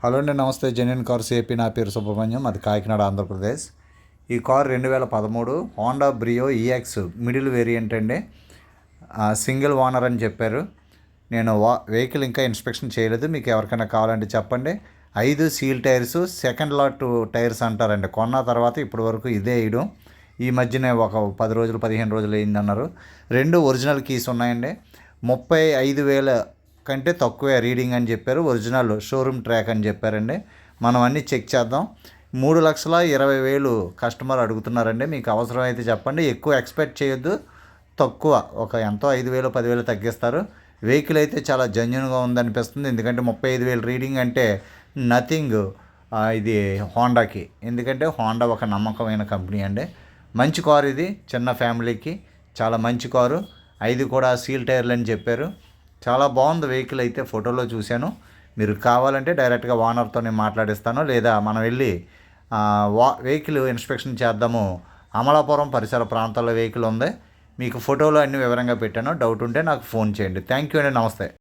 Hello అండి, నమస్తే. Genuine cars AP. నా పేరు సుబ్రహ్మణ్యం, అది కాకినాడ, ఆంధ్రప్రదేశ్. ఈ car 2013 Honda Brio EX middle variant అండి. సింగిల్ ఓనర్ అని చెప్పారు. నేను వెహికల్ ఇంకా ఇన్స్పెక్షన్ చేయలేదు. మీకు ఎవరికైనా కావాలంటే చెప్పండి. 5 seal tyres, second lot tyres అంటారండి. కొన్న తర్వాత ఇప్పటి వరకు ఇదే వేయడం. ఈ మధ్యనే ఒక 10 రోజులు 15 రోజులు అయిందన్నారు. 2 ఒరిజినల్ కీస్ ఉన్నాయండి. 35,000 కంటే తక్కువే రీడింగ్ అని చెప్పారు. ఒరిజినల్ షోరూమ్ ట్రాక్ అని చెప్పారండి. మనం అన్నీ చెక్ చేద్దాం. 3,20,000 కస్టమర్ అడుగుతున్నారండి. మీకు అవసరమైతే చెప్పండి. ఎక్కువ ఎక్స్పెక్ట్ చేయొద్దు, తక్కువ ఒక ఎంతో 5,000 10,000 తగ్గిస్తారు. వెహికల్ అయితే చాలా జెన్యూన్గా ఉందనిపిస్తుంది. ఎందుకంటే 35,000 రీడింగ్ అంటే నథింగ్ ఇది హోండాకి. ఎందుకంటే హోండా ఒక నమ్మకమైన కంపెనీ అండి. మంచి కారు ఇది, చిన్న ఫ్యామిలీకి చాలా మంచి కారు. 5 కూడా సీల్ టైర్లు అని చెప్పారు. చాలా బాగుంది వెహికల్ అయితే, ఫోటోలో చూశాను. మీరు కావాలంటే డైరెక్ట్గా ఓనర్తో నేను మాట్లాడిస్తాను, లేదా మనం వెళ్ళి వెహికల్ ఇన్స్పెక్షన్ చేద్దాము. అమలాపురం పరిసర ప్రాంతాల్లో వెహికల్ ఉంది. మీకు ఫోటోలో అన్ని వివరంగా పెట్టాను. డౌట్ ఉంటే నాకు ఫోన్ చేయండి. థ్యాంక్ యూ అండి, నమస్తే.